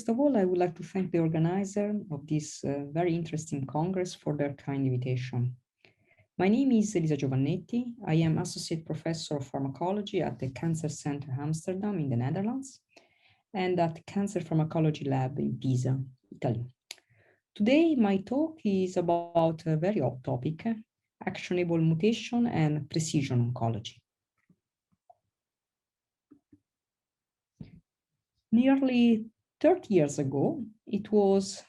first of all, I would like to thank the organizer of this very interesting Congress for their kind invitation. My name is Elisa Giovanetti. I am Associate Professor of Pharmacology at the Cancer Center Amsterdam in the Netherlands and at the Cancer Pharmacology Lab in Pisa, Italy. Today, my talk is about a very hot topic, actionable mutation and precision oncology. Nearly 30 years ago, it was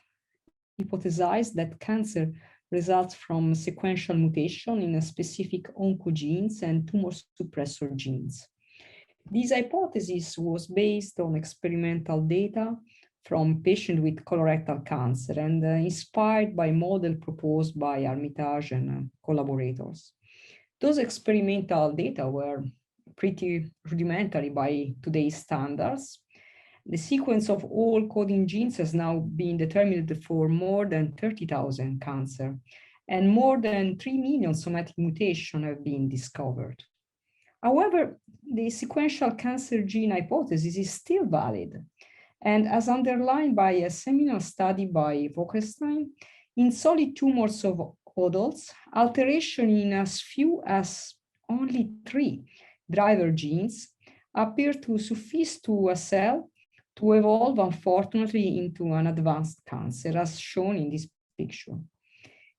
hypothesized that cancer results from sequential mutation in a specific oncogenes and tumor suppressor genes. This hypothesis was based on experimental data from patients with colorectal cancer and inspired by a model proposed by Armitage and collaborators. Those experimental data were pretty rudimentary by today's standards. The sequence of all coding genes has now been determined for more than 30,000 cancer, and more than 3 million somatic mutations have been discovered. However, the sequential cancer gene hypothesis is still valid, and as underlined by a seminal study by Vockenstein, in solid tumors of adults, alteration in as few as only 3 driver genes appear to suffice to a cell to evolve, unfortunately, into an advanced cancer, as shown in this picture.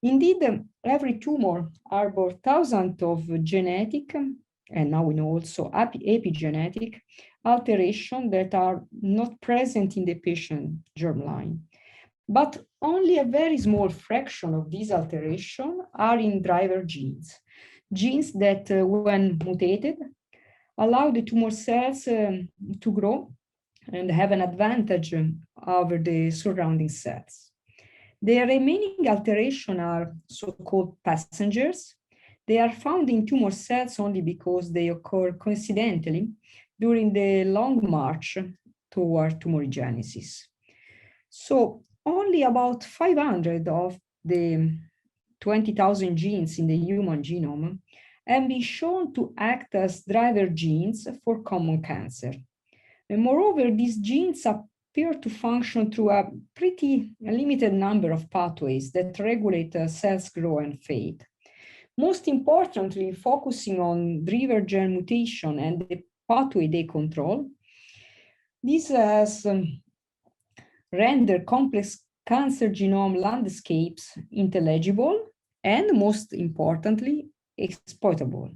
Indeed, every tumor harbors thousands of genetic, and now we know also epigenetic, alterations that are not present in the patient germline. But only a very small fraction of these alterations are in driver genes, genes that, when mutated, allow the tumor cells to grow and have an advantage over the surrounding cells. The remaining alterations are so-called passengers. They are found in tumor cells only because they occur coincidentally during the long march toward tumorigenesis. So only about 500 of the 20,000 genes in the human genome have been shown to act as driver genes for common cancer. And moreover, these genes appear to function through a pretty limited number of pathways that regulate cells grow and fade. Most importantly, focusing on driver gene mutation and the pathway they control, this has rendered complex cancer genome landscapes intelligible and, most importantly, exploitable.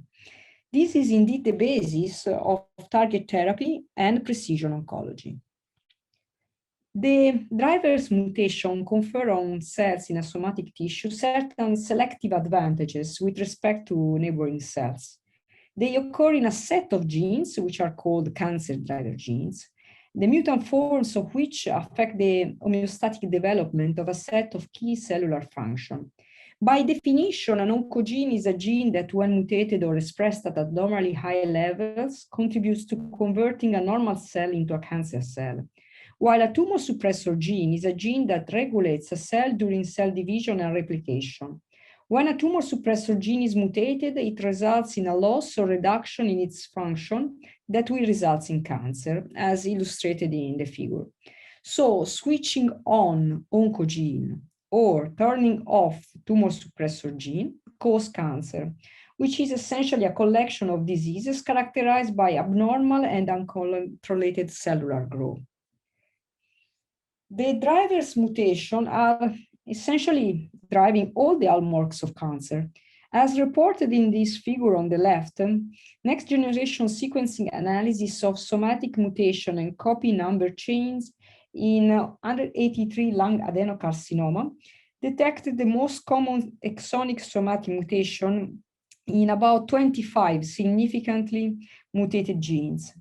This is indeed the basis of target therapy and precision oncology. The driver's mutation confer on cells in a somatic tissue certain selective advantages with respect to neighboring cells. They occur in a set of genes, which are called cancer driver genes, the mutant forms of which affect the homeostatic development of a set of key cellular functions. By definition, an oncogene is a gene that, when mutated or expressed at abnormally high levels, contributes to converting a normal cell into a cancer cell, while a tumor suppressor gene is a gene that regulates a cell during cell division and replication. When a tumor suppressor gene is mutated, it results in a loss or reduction in its function that will result in cancer, as illustrated in the figure. So, switching on oncogene or turning off tumor suppressor gene cause cancer, which is essentially a collection of diseases characterized by abnormal and uncontrolled cellular growth. The drivers mutation are essentially driving all the hallmarks of cancer. As reported in this figure on the left, next generation sequencing analysis of somatic mutation and copy number chains in 183 lung adenocarcinoma detected the most common exonic somatic mutation in about 25 significantly mutated genes.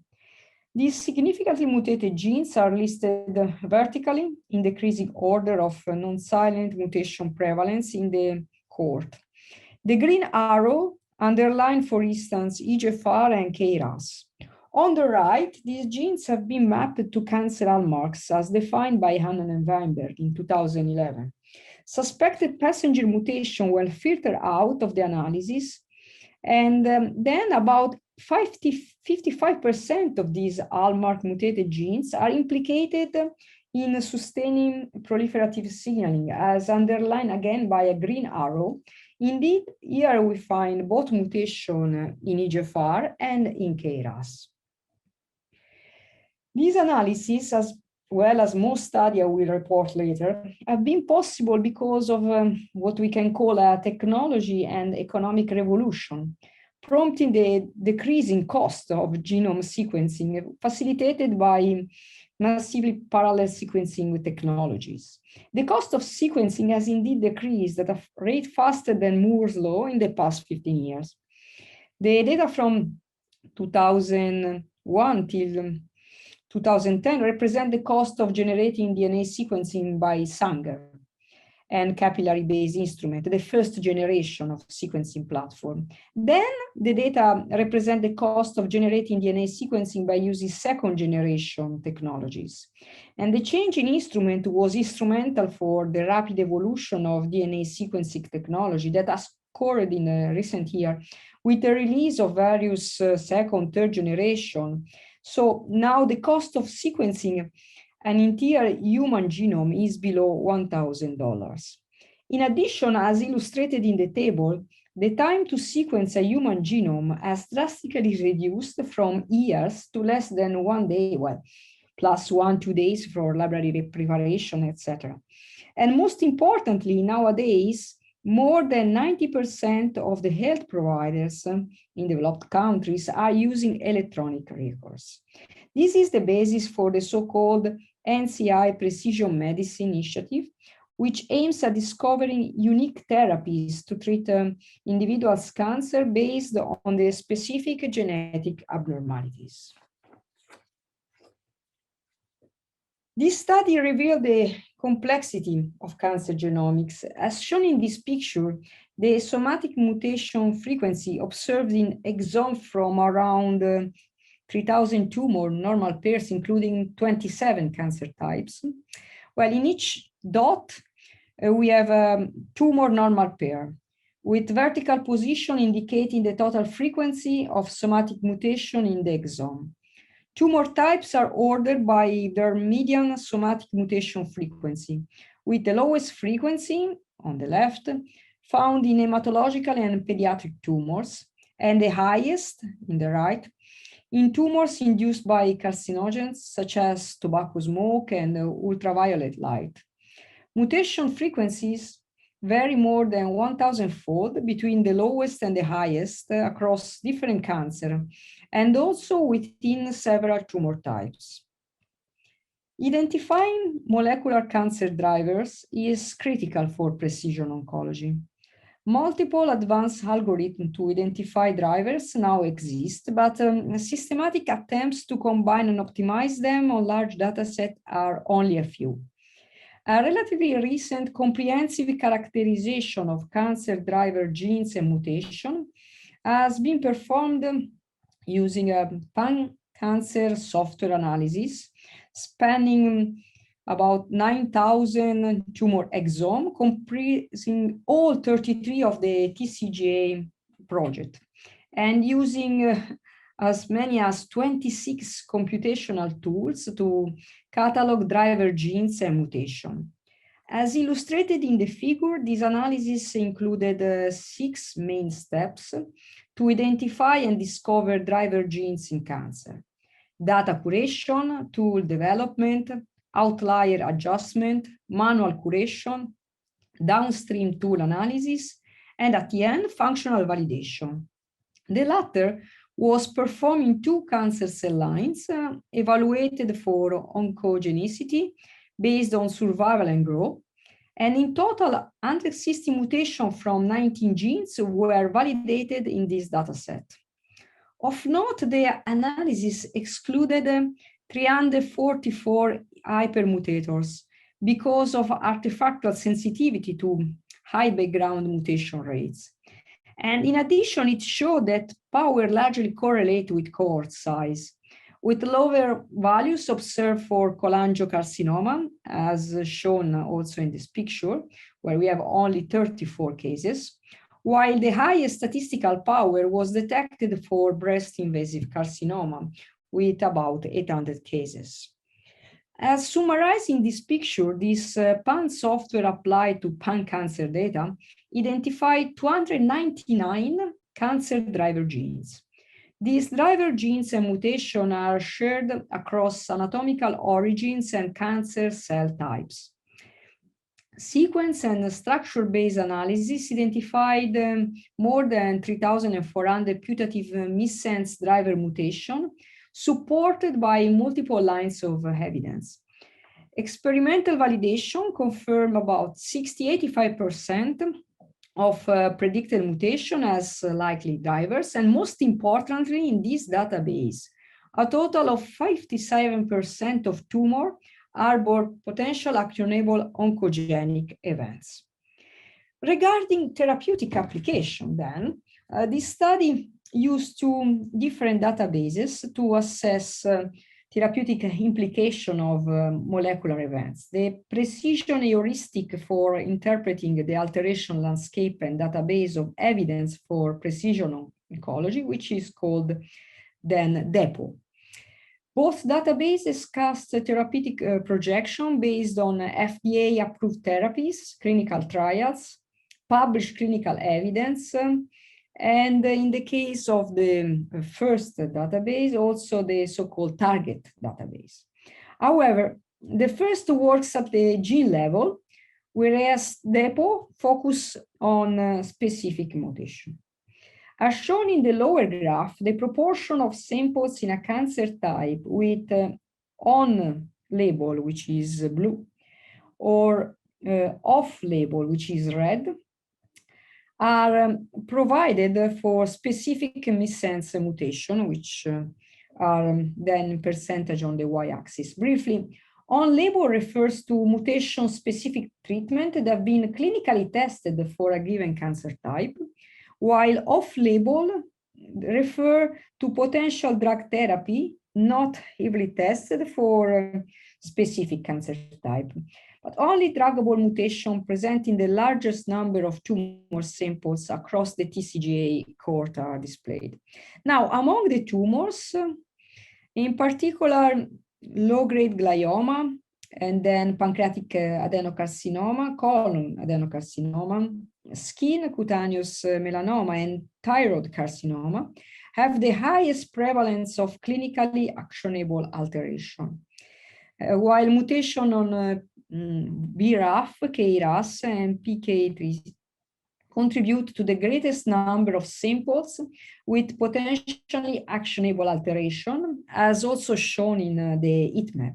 These significantly mutated genes are listed vertically in decreasing order of non-silent mutation prevalence in the cohort. The green arrow underline, for instance, EGFR and KRAS. On the right, these genes have been mapped to cancer hallmarks as defined by Hannan and Weinberg in 2011. Suspected passenger mutation were filtered out of the analysis, and then about 55% of these hallmark mutated genes are implicated in sustaining proliferative signaling, as underlined again by a green arrow. Indeed, here we find both mutation in EGFR and in KRAS. These analyses, as well as more studies I will report later, have been possible because of what we can call a technology and economic revolution, prompting the decreasing cost of genome sequencing, facilitated by massively parallel sequencing technologies. The cost of sequencing has indeed decreased at a rate faster than Moore's law in the past 15 years. The data from 2001 till 2010 represent the cost of generating DNA sequencing by Sanger and capillary-based instrument, the first generation of sequencing platform. Then the data represent the cost of generating DNA sequencing by using second generation technologies. And the change in instrument was instrumental for the rapid evolution of DNA sequencing technology that has occurred in recent years with the release of various second, third generation. So now the cost of sequencing an entire human genome is below $1,000. In addition, as illustrated in the table, the time to sequence a human genome has drastically reduced from years to less than 1 day, well, plus 1-2 days for library preparation, etc. And most importantly, nowadays, more than 90% of the health providers in developed countries are using electronic records. This is the basis for the so-called NCI Precision Medicine Initiative, which aims at discovering unique therapies to treat individuals' cancer based on the specific genetic abnormalities. This study revealed the complexity of cancer genomics. As shown in this picture, the somatic mutation frequency observed in exome from around 3,000 tumor normal pairs, including 27 cancer types. Well, in each dot, we have a tumor normal pair with vertical position indicating the total frequency of somatic mutation in the exome. Tumor types are ordered by their median somatic mutation frequency, with the lowest frequency, on the left, found in hematological and pediatric tumors, and the highest, in the right, in tumors induced by carcinogens such as tobacco smoke and ultraviolet light. Mutation frequencies vary more than 1,000-fold between the lowest and the highest across different cancer, and also within several tumor types. Identifying molecular cancer drivers is critical for precision oncology. Multiple advanced algorithms to identify drivers now exist, but systematic attempts to combine and optimize them on large datasets are only a few. A relatively recent comprehensive characterization of cancer driver genes and mutation has been performed using a pan-cancer software analysis spanning about 9,000 tumor exome, comprising all 33 of the TCGA project, and using as many as 26 computational tools to catalog driver genes and mutation. As illustrated in the figure, this analysis included 6 main steps to identify and discover driver genes in cancer: data curation, tool development, outlier adjustment, manual curation, downstream tool analysis, and at the end, functional validation. The latter was performed in 2 cancer cell lines, evaluated for oncogenicity based on survival and growth. And in total, 160 mutations from 19 genes were validated in this dataset. Of note, the analysis excluded 344 hypermutators because of artifactual sensitivity to high background mutation rates. And in addition, it showed that power largely correlates with cohort size, with lower values observed for cholangiocarcinoma, as shown also in this picture, where we have only 34 cases, while the highest statistical power was detected for breast invasive carcinoma, with about 800 cases. As summarized in this picture, this PAN software applied to pan-cancer data identified 299 cancer driver genes. These driver genes and mutation are shared across anatomical origins and cancer cell types. Sequence and structure-based analysis identified more than 3,400 putative missense driver mutation, supported by multiple lines of evidence. Experimental validation confirmed about 85% of predicted mutation as likely drivers, and most importantly in this database, a total of 57% of tumor harbor potential actionable oncogenic events. Regarding therapeutic application then, this study used two different databases to assess therapeutic implication of molecular events. The precision heuristic for interpreting the alteration landscape and database of evidence for precision oncology, which is called then DEPO. Both databases cast a therapeutic projection based on FDA-approved therapies, clinical trials, published clinical evidence, and in the case of the first database, also the so-called target database. However, the first works at the gene level, whereas DEPO focus on specific mutation. As shown in the lower graph, the proportion of samples in a cancer type with on-label, which is blue, or off-label, which is red, are provided for specific missense mutation, which are then percentage on the y-axis. Briefly, on-label refers to mutation-specific treatment that have been clinically tested for a given cancer type, while off-label refer to potential drug therapy not heavily tested for a specific cancer type, but only druggable mutation presenting the largest number of tumor samples across the TCGA cohort are displayed. Now, among the tumors, in particular, low-grade glioma, and then pancreatic adenocarcinoma, colon adenocarcinoma, skin cutaneous melanoma, and thyroid carcinoma have the highest prevalence of clinically actionable alteration. While mutation on BRAF, KRAS, and PK3 contribute to the greatest number of samples with potentially actionable alteration, as also shown in the heat map.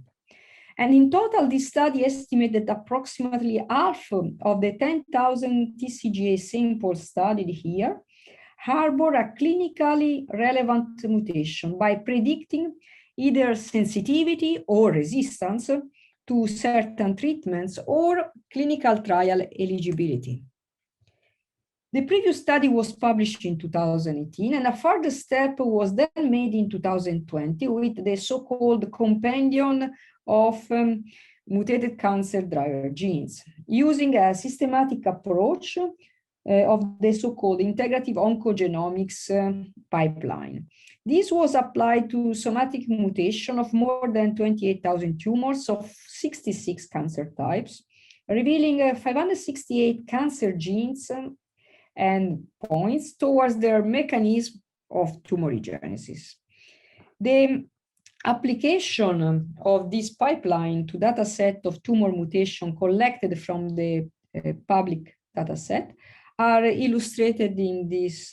And in total, this study estimated approximately half of the 10,000 TCGA samples studied here harbor a clinically relevant mutation by predicting either sensitivity or resistance to certain treatments or clinical trial eligibility. The previous study was published in 2018, and a further step was then made in 2020 with the so-called compendium of mutated cancer driver genes, using a systematic approach of the so-called integrative oncogenomics pipeline. This was applied to somatic mutation of more than 28,000 tumors of 66 cancer types, revealing 568 cancer genes and points towards their mechanism of tumorigenesis. The application of this pipeline to dataset of tumor mutation collected from the public dataset are illustrated in these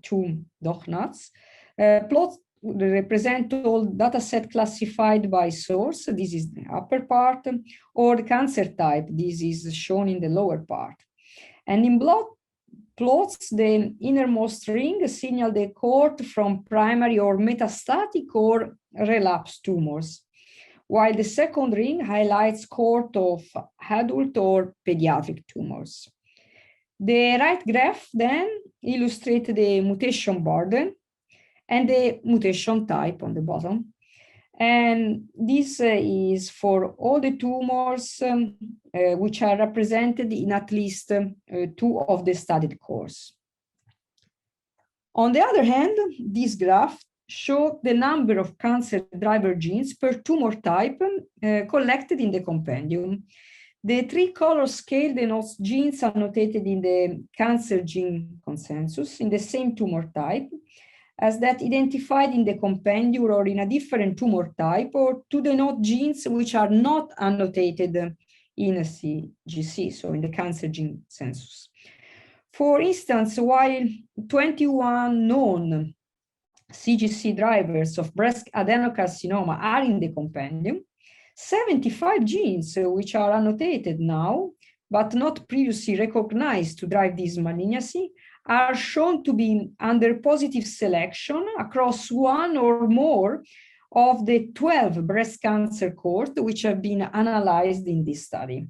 two donuts. Plots represent all dataset classified by source, this is the upper part, or the cancer type, this is shown in the lower part. And in plots, the innermost ring signal the cohort from primary or metastatic or relapsed tumors, while the second ring highlights cohort of adult or pediatric tumors. The right graph then illustrates the mutation burden and the mutation type on the bottom. And this is for all the tumors which are represented in at least 2 of the studied cohorts. On the other hand, this graph show the number of cancer driver genes per tumor type collected in the compendium. The three-color scale denotes genes annotated in the cancer gene consensus in the same tumor type as that identified in the compendium or in a different tumor type, or to denote genes which are not annotated in a CGC, so in the cancer gene census. For instance, while 21 known CGC drivers of breast adenocarcinoma are in the compendium, 75 genes which are annotated now, but not previously recognized to drive this malignancy, are shown to be under positive selection across one or more of the 12 breast cancer cohorts which have been analyzed in this study.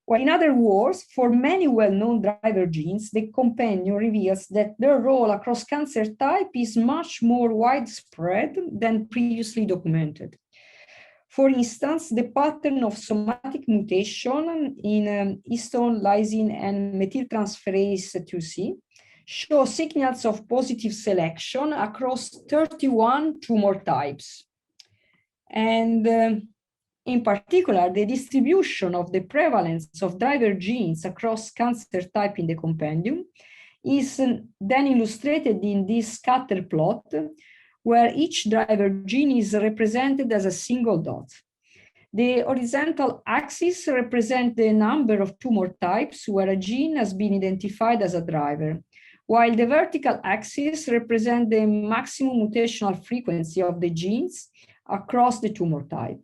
Well, in other words, for many well-known driver genes, the compendium reveals that their role across cancer type is much more widespread than previously documented. For instance, the pattern of somatic mutation in histone, lysine, and methyltransferase 2C show signals of positive selection across 31 tumor types. And in particular, the distribution of the prevalence of driver genes across cancer type in the compendium is then illustrated in this scatter plot, where each driver gene is represented as a single dot. The horizontal axis represents the number of tumor types where a gene has been identified as a driver, while the vertical axis represents the maximum mutational frequency of the genes across the tumor type.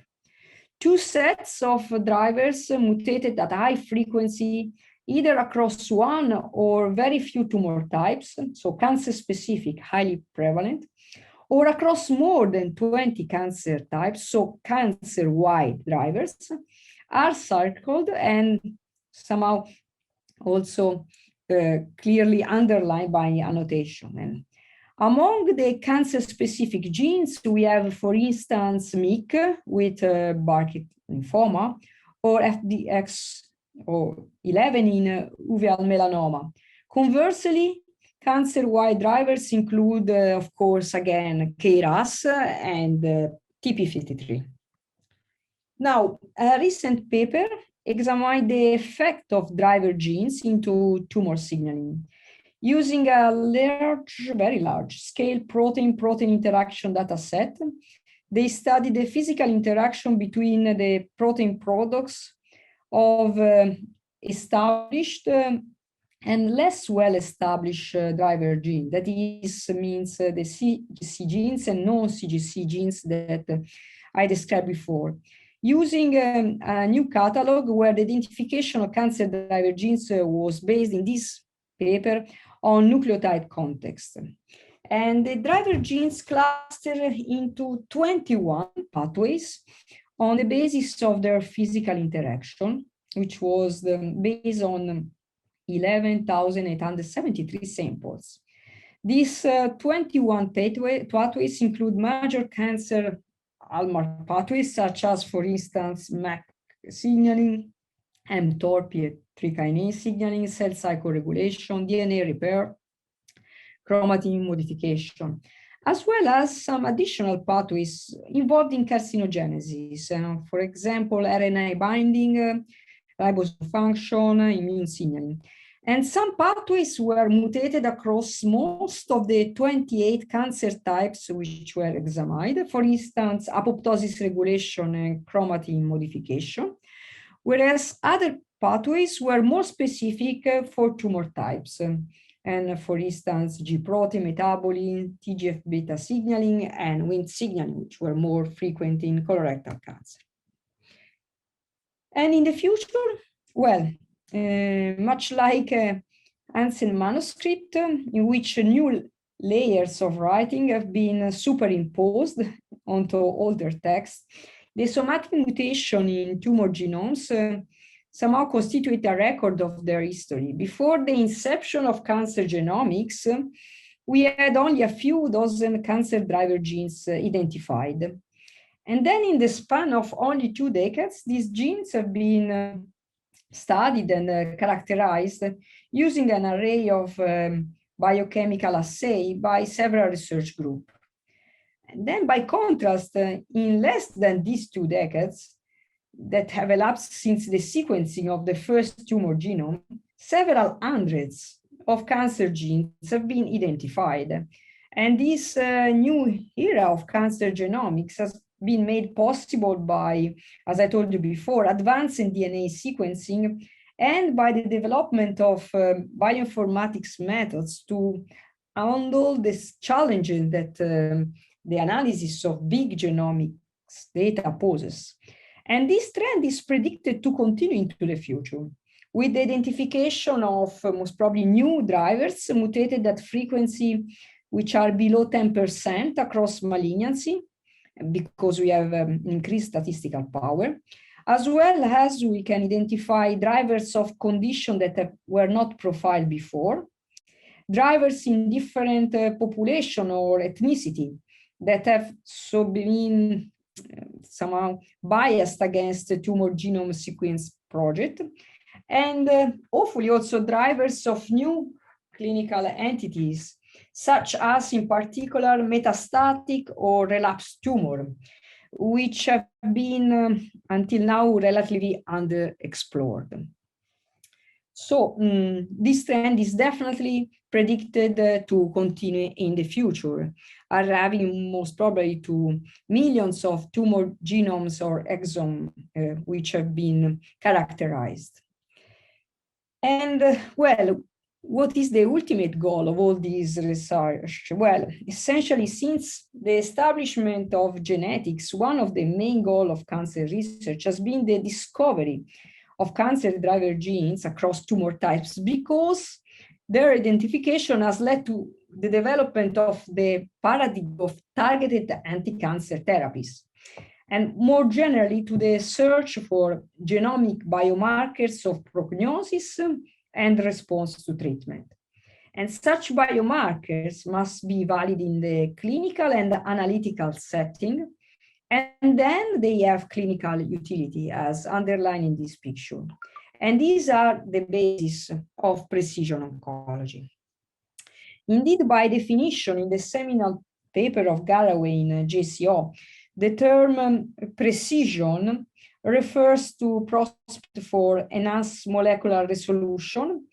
Two sets of drivers mutated at high frequency, either across one or very few tumor types, so cancer-specific, highly prevalent, or across more than 20 cancer types, so cancer-wide drivers, are circled and somehow also clearly underlined by annotation. And among the cancer-specific genes, we have, for instance, MYC with Burkitt lymphoma, or FDX or 11 in uveal melanoma. Conversely, cancer-wide drivers include, of course, again, KRAS and TP53. Now, a recent paper examined the effect of driver genes into tumor signaling. Using a large, very large scale protein-protein interaction data set, they studied the physical interaction between the protein products of established and less well-established driver gene. That means the CGC genes and non-CGC genes that I described before. Using a new catalog where the identification of cancer driver genes was based in this paper on nucleotide context. And the driver genes cluster into 21 pathways on the basis of their physical interaction, which was based on 11,873 samples. These 21 pathways include major cancer hallmark pathways, such as, for instance, MAC signaling, mTOR, PI3 kinase signaling, cell cycle regulation, DNA repair, chromatin modification, as well as some additional pathways involved in carcinogenesis. For example, RNA binding, ribosome function, immune signaling. And some pathways were mutated across most of the 28 cancer types which were examined, for instance, apoptosis regulation and chromatin modification, whereas other pathways were more specific for tumor types. And for instance, G protein, metabolin, TGF-beta signaling, and Wnt signaling, which were more frequent in colorectal cancer. And in the future, well, much like Hansen manuscript, in which new layers of writing have been superimposed onto older texts, the somatic mutation in tumor genomes somehow constitute a record of their history. Before the inception of cancer genomics, we had only a few dozen cancer driver genes identified. And then in the span of only 2 decades, these genes have been studied and characterized using an array of biochemical assay by several research groups. then by contrast, in less than these 2 decades that have elapsed since the sequencing of the first tumor genome, several hundreds of cancer genes have been identified. And this new era of cancer genomics has been made possible by, as I told you before, advancing DNA sequencing and by the development of bioinformatics methods to handle this challenges that the analysis of big genomics data poses. And this trend is predicted to continue into the future, with the identification of most probably new drivers mutated at frequency which are below 10% across malignancy, because we have increased statistical power, as well as we can identify drivers of conditions that were not profiled before, drivers in different population or ethnicity that have so been somehow biased against the tumor genome sequence project, and hopefully also drivers of new clinical entities, such as in particular metastatic or relapsed tumor, which have been until now relatively underexplored. So this trend is definitely predicted to continue in the future, arriving most probably to millions of tumor genomes or exomes which have been characterized. And well, what is the ultimate goal of all this research? Well, essentially, since the establishment of genetics, one of the main goals of cancer research has been the discovery of cancer driver genes across tumor types, because their identification has led to the development of the paradigm of targeted anti-cancer therapies, and more generally to the search for genomic biomarkers of prognosis and response to treatment. And such biomarkers must be valid in the clinical and analytical setting, and then they have clinical utility as underlined in this picture. And these are the basis of precision oncology. Indeed, by definition, in the seminal paper of Garraway in JCO, the term precision refers to prospect for enhanced molecular resolution,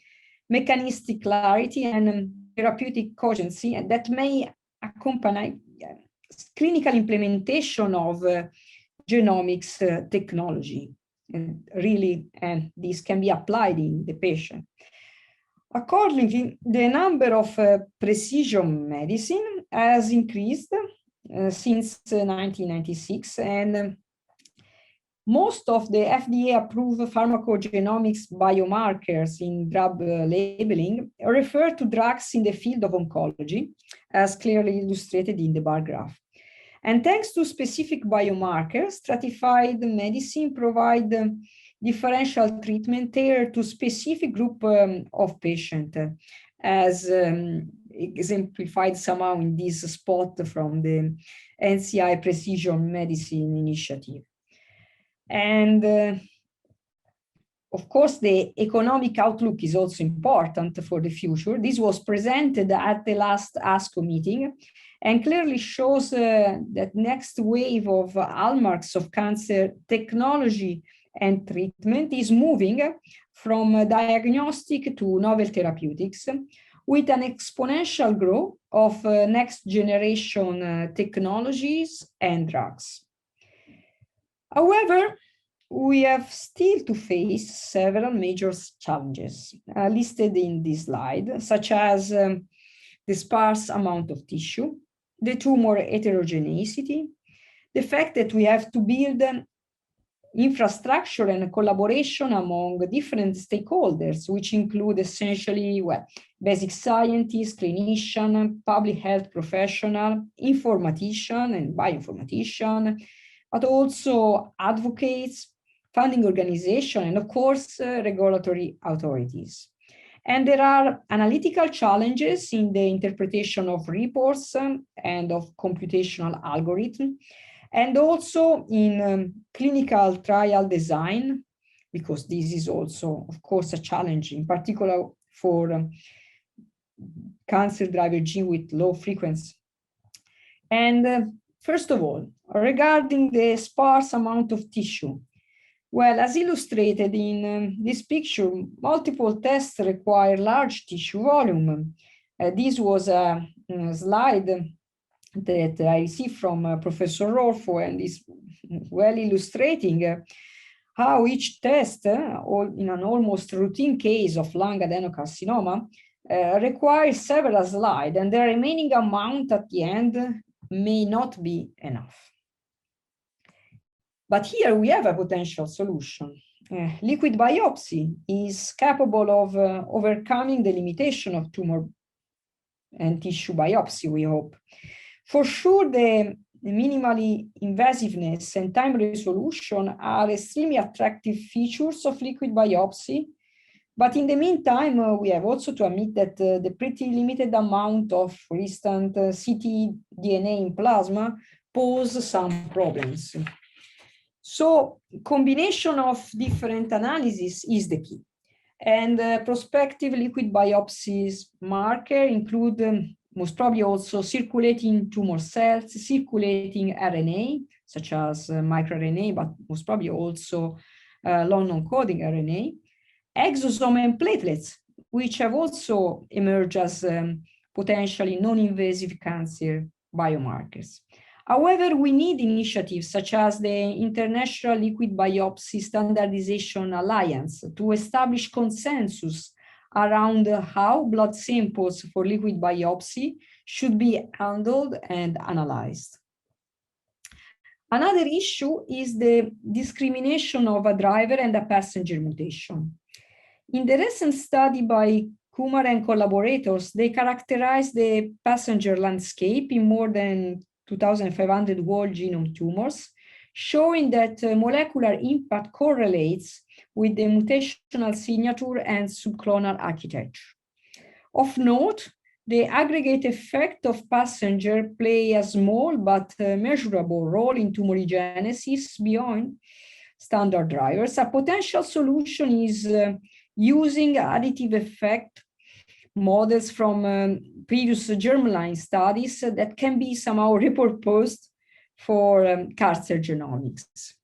mechanistic clarity, and therapeutic cogency, and that may accompany clinical implementation of genomics technology. And really, and this can be applied in the patient. Accordingly, the number of precision medicine has increased since 1996, and most of the FDA-approved pharmacogenomics biomarkers in drug labeling refer to drugs in the field of oncology, as clearly illustrated in the bar graph. And thanks to specific biomarkers, stratified medicine provide differential treatment tailored to specific group of patients, as exemplified somehow in this spot from the NCI Precision Medicine Initiative. And of course, the economic outlook is also important for the future. This was presented at the last ASCO meeting and clearly shows that next wave of hallmarks of cancer technology and treatment is moving from diagnostic to novel therapeutics, with an exponential growth of next generation technologies and drugs. However, we have still to face several major challenges listed in this slide, such as the sparse amount of tissue, the tumor heterogeneity, the fact that we have to build infrastructure and collaboration among different stakeholders, which include essentially, well, basic scientists, clinicians, public health professional, informatician and bioinformatician, but also advocates, funding organizations, and of course, regulatory authorities. And there are analytical challenges in the interpretation of reports and of computational algorithms, and also in clinical trial design, because this is also, of course, a challenge, in particular for cancer driver gene with low frequency. And First of all, regarding the sparse amount of tissue. Well, as illustrated in this picture, multiple tests require large tissue volume. This was a slide that I received from Professor Rolfo, and is well illustrating how each test, in an almost routine case of lung adenocarcinoma, requires several slides, and the remaining amount at the end may not be enough. But here we have a potential solution. Liquid biopsy is capable of overcoming the limitation of tumor and tissue biopsy, we hope. For sure, the minimally invasiveness and time resolution are extremely attractive features of liquid biopsy. But in the meantime, we have also to admit that the pretty limited amount of, for instance, ctDNA in plasma pose some problems. So combination of different analyses is the key. And prospective liquid biopsies marker include most probably also circulating tumor cells, circulating RNA, such as microRNA, but most probably also long non-coding RNA, exosome and platelets, which have also emerged as potentially non-invasive cancer biomarkers. However, we need initiatives such as the International Liquid Biopsy Standardization Alliance to establish consensus around how blood samples for liquid biopsy should be handled and analyzed. Another issue is the discrimination of a driver and a passenger mutation. In the recent study by Kumar and collaborators, they characterized the passenger landscape in more than 2,500 whole genome tumors, showing that molecular impact correlates with the mutational signature and subclonal architecture. Of note, the aggregate effect of passenger play a small but measurable role in tumorigenesis beyond standard drivers. A potential solution is using additive effect models from previous germline studies that can be somehow repurposed for cancer genomics.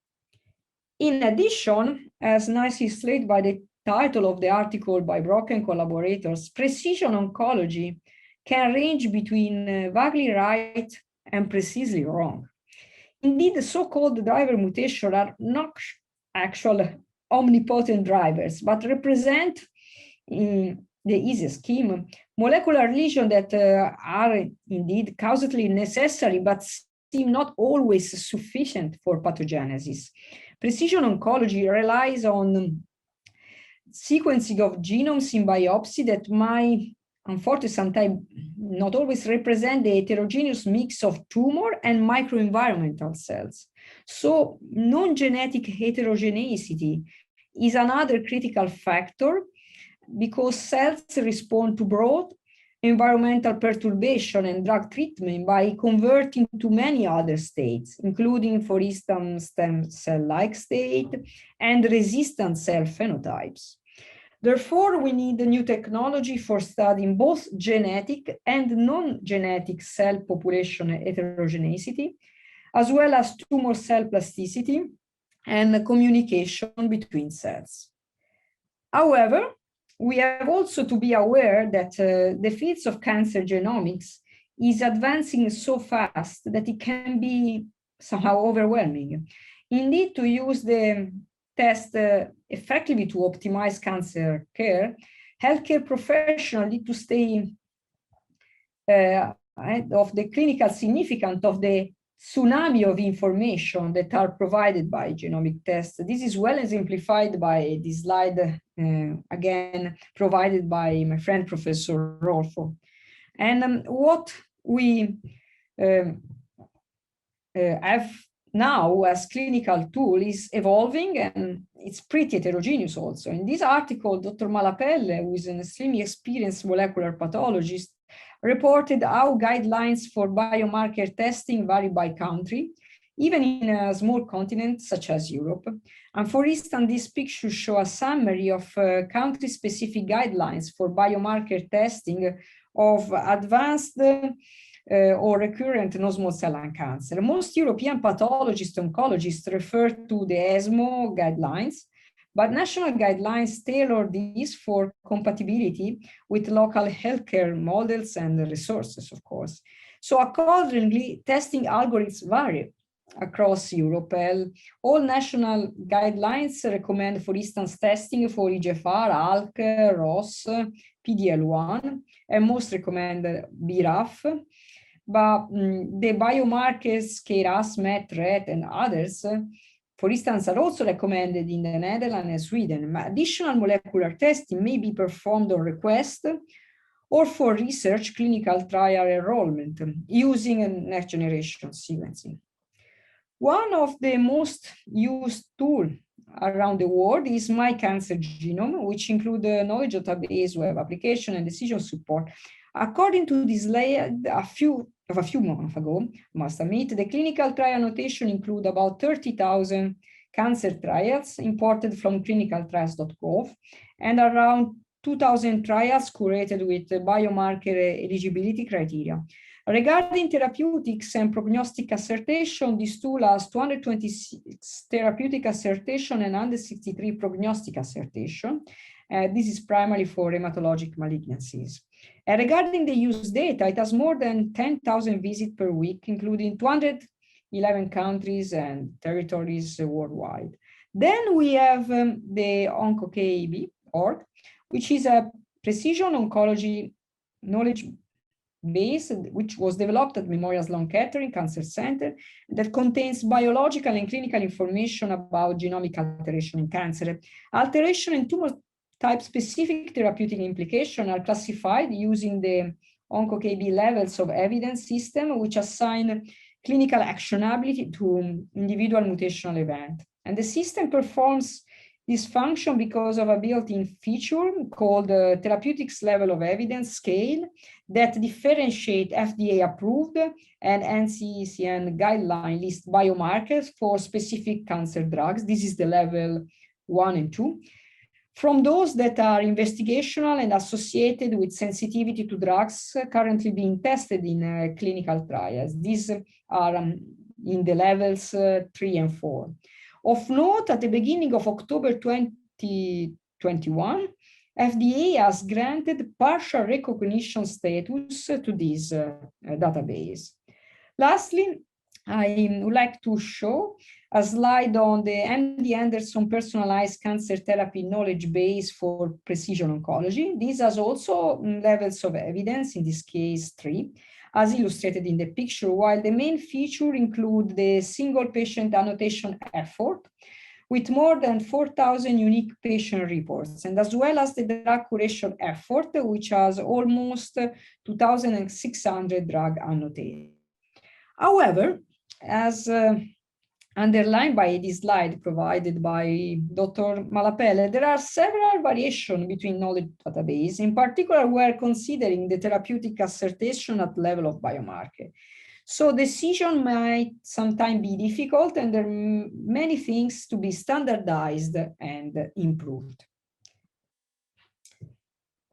In addition, as nicely illustrated by the title of the article by Brock and collaborators, precision oncology can range between vaguely right and precisely wrong. Indeed, the so-called driver mutations are not actual omnipotent drivers, but represent in the easiest scheme molecular lesions that are indeed causally necessary, but seem not always sufficient for pathogenesis. Precision oncology relies on sequencing of genomes in biopsy that might, unfortunately, sometimes not always represent the heterogeneous mix of tumor and microenvironmental cells. So non-genetic heterogeneity is another critical factor because cells respond to broad environmental perturbation and drug treatment by converting to many other states, including, for instance, stem cell-like state and resistant cell phenotypes. Therefore, we need a new technology for studying both genetic and non-genetic cell population heterogeneity, as well as tumor cell plasticity and communication between cells. However, we have also to be aware that the fields of cancer genomics is advancing so fast that it can be somehow overwhelming. Indeed, to use the test effectively to optimize cancer care, healthcare professionals need to stay ahead of the clinical significance of the tsunami of information that are provided by genomic tests. This is well exemplified by this slide, again, provided by my friend, Professor Rolfo. And what we have now as clinical tool is evolving, and it's pretty heterogeneous also. In this article, Dr. Malapelle, who is an extremely experienced molecular pathologist, reported how guidelines for biomarker testing vary by country, even in a small continent such as Europe. And for instance, these pictures show a summary of country-specific guidelines for biomarker testing of advanced or recurrent non-small cell lung cancer. Most European pathologists, oncologists refer to the ESMO guidelines, but national guidelines tailor these for compatibility with local healthcare models and resources, of course. So accordingly, testing algorithms vary across Europe. All national guidelines recommend, for instance, testing for EGFR, ALK, ROS, PD-L1, and most recommend BRAF. But the biomarkers, KRAS, MET, RET, and others, for instance, are also recommended in the Netherlands and Sweden. Additional molecular testing may be performed on request or for research clinical trial enrollment using a next generation sequencing. One of the most used tools around the world is My Cancer Genome, which includes a knowledge database, web application, and decision support. According to this slide, a few months ago, must admit, the clinical trial notation include about 30,000 cancer trials imported from clinicaltrials.gov and around 2,000 trials curated with biomarker eligibility criteria. Regarding therapeutics and prognostic assertion, this tool has 226 therapeutic assertion and 163 prognostic assertion. This is primarily for hematologic malignancies. Regarding the use data, it has more than 10,000 visits per week, including 211 countries and territories worldwide. Then we have the OncoKB.org, which is a precision oncology knowledge base, which was developed at Memorial Sloan Kettering Cancer Center, that contains biological and clinical information about genomic alteration in cancer. Alteration and tumor type-specific therapeutic implications are classified using the OncoKB levels of evidence system, which assign clinical actionability to individual mutational event. And the system performs this function because of a built-in feature called the therapeutics level of evidence scale that differentiate FDA-approved and NCCN guideline list biomarkers for specific cancer drugs. This is the level 1 and 2. From those that are investigational and associated with sensitivity to drugs currently being tested in clinical trials. These are in the levels 3 and 4. Of note, at the beginning of October 2021, FDA has granted partial recognition status to this database. Lastly, I would like to show a slide on the MD Anderson personalized cancer therapy knowledge base for precision oncology. This has also levels of evidence, in this case 3, as illustrated in the picture, while the main feature include the single patient annotation effort with more than 4,000 unique patient reports, and as well as the drug curation effort, which has almost 2,600 drug annotated. However, as underlined by this slide provided by Dr. Malapelle, there are several variations between knowledge databases, in particular where considering the therapeutic assertion at level of biomarker. So decision might sometimes be difficult, and there are many things to be standardized and improved.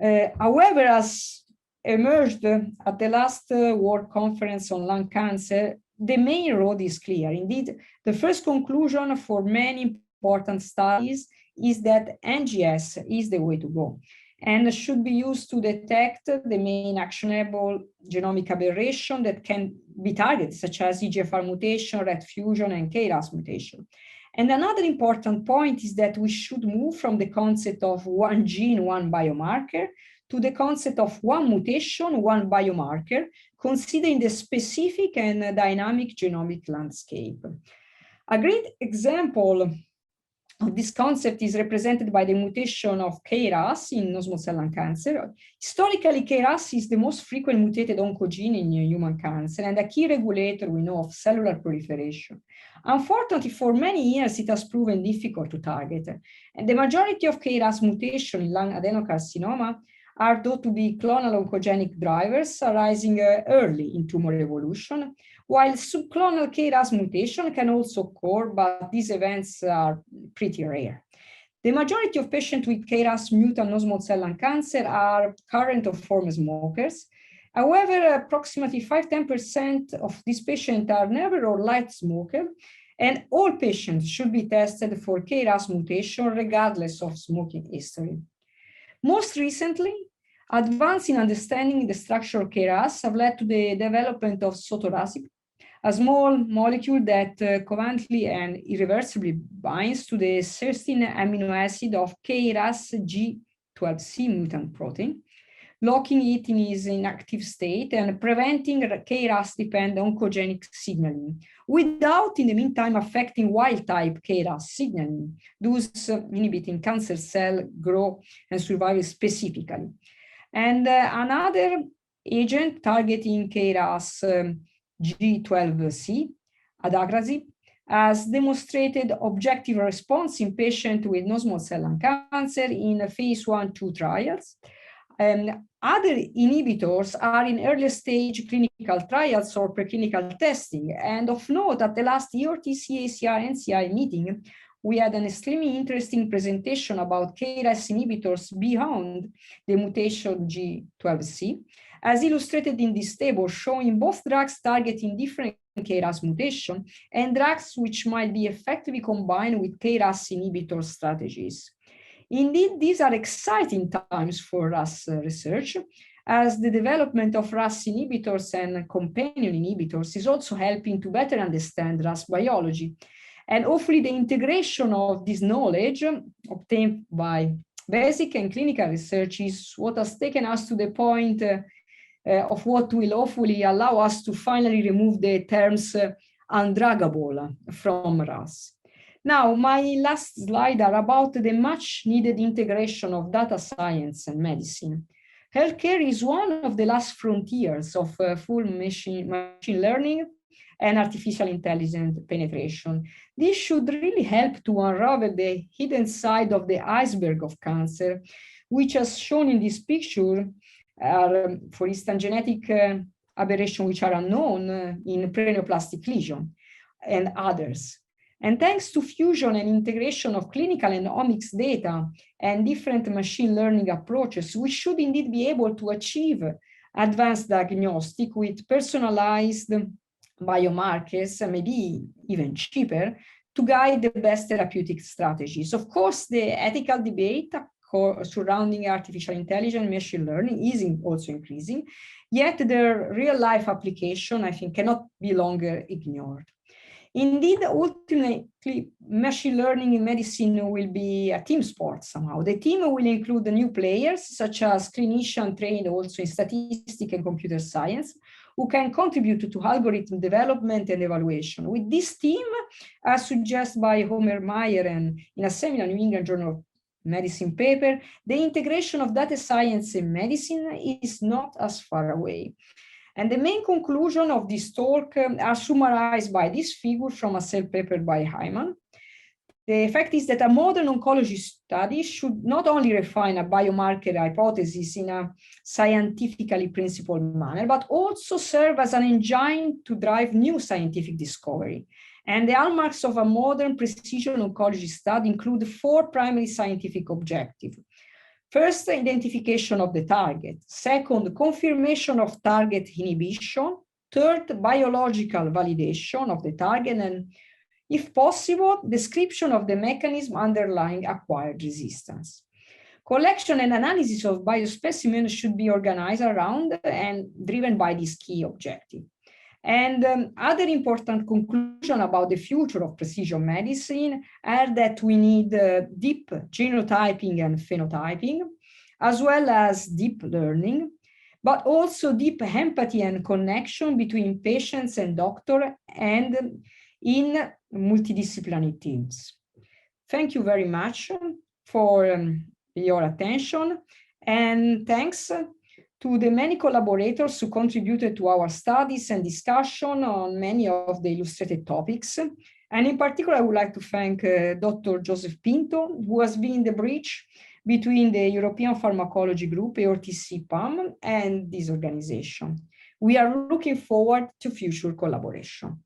However, as emerged at the last World Conference on Lung Cancer, the main road is clear. Indeed, the first conclusion for many important studies is that NGS is the way to go and should be used to detect the main actionable genomic aberration that can be targeted, such as EGFR mutation, RET fusion, and KRAS mutation. And another important point is that we should move from the concept of one gene, one biomarker, to the concept of one mutation, one biomarker, considering the specific and dynamic genomic landscape. A great example of this concept is represented by the mutation of KRAS in non-small cell lung cancer. Historically, KRAS is the most frequent mutated oncogene in human cancer and a key regulator, we know, of cellular proliferation. Unfortunately, for many years, it has proven difficult to target. And the majority of KRAS mutation in lung adenocarcinoma are thought to be clonal oncogenic drivers arising early in tumor evolution, while subclonal KRAS mutation can also occur, but these events are pretty rare. The majority of patients with KRAS mutant non-small cell lung cancer are current or former smokers, However, approximately 5–10% of these patients are never or light smokers, and all patients should be tested for KRAS mutation regardless of smoking history. Most recently, advances in understanding the structure of KRAS have led to the development of sotorasib, a small molecule that covalently and irreversibly binds to the cysteine amino acid of KRAS G12C mutant protein, locking it in its inactive state and preventing KRAS-dependent oncogenic signaling, without, in the meantime, affecting wild-type KRAS signaling, thus inhibiting cancer cell growth and survival specifically. And another agent targeting KRAS G12C, adagrasib, has demonstrated objective response in patients with non-small cell lung cancer in phase 1–2 trials. Other inhibitors are in early stage clinical trials or preclinical testing. And of note, at the last EORTC-ACR-NCI meeting, we had an extremely interesting presentation about KRAS inhibitors beyond the mutation G12C, as illustrated in this table, showing both drugs targeting different KRAS mutation and drugs which might be effectively combined with KRAS inhibitor strategies. Indeed, these are exciting times for RAS research, as the development of RAS inhibitors and companion inhibitors is also helping to better understand RAS biology. And hopefully the integration of this knowledge obtained by basic and clinical research is what has taken us to the point of what will hopefully allow us to finally remove the terms undruggable from RAS. Now, my last slide are about the much needed integration of data science and medicine. Healthcare is one of the last frontiers of full machine learning and artificial intelligence penetration. This should really help to unravel the hidden side of the iceberg of cancer, which, as shown in this picture, are, for instance, genetic aberrations which are unknown in paraneoplastic lesion and others. And thanks to fusion and integration of clinical and omics data and different machine learning approaches, we should indeed be able to achieve advanced diagnostic with personalized biomarkers, maybe even cheaper, to guide the best therapeutic strategies. Of course, the ethical debate surrounding artificial intelligence and machine learning is also increasing, yet their real-life application, I think, cannot be longer ignored. Indeed, ultimately, machine learning in medicine will be a team sport somehow. The team will include the new players, such as clinicians trained also in statistics and computer science, who can contribute to algorithm development and evaluation. With this team, as suggested by Homer Meyer and in a seminal New England Journal of Medicine paper, the integration of data science in medicine is not as far away. And the main conclusion of this talk are summarized by this figure from a Cell paper by Hyman. The fact is that a modern oncology study should not only refine a biomarker hypothesis in a scientifically principled manner, but also serve as an engine to drive new scientific discovery. And the hallmarks of a modern precision oncology study include 4 primary scientific objectives. First, identification of the target. Second, confirmation of target inhibition. Third, biological validation of the target. And if possible, description of the mechanism underlying acquired resistance. Collection and analysis of biospecimens should be organized around and driven by this key objective. And other important conclusion about the future of precision medicine are that we need deep genotyping and phenotyping, as well as deep learning, but also deep empathy and connection between patients and doctor and in multidisciplinary teams. Thank you very much for your attention, and thanks to the many collaborators who contributed to our studies and discussion on many of the illustrated topics. And in particular, I would like to thank Dr. Joseph Pinto, who has been the bridge between the European Pharmacology Group, EORTC-PAM, and this organization. We are looking forward to future collaboration.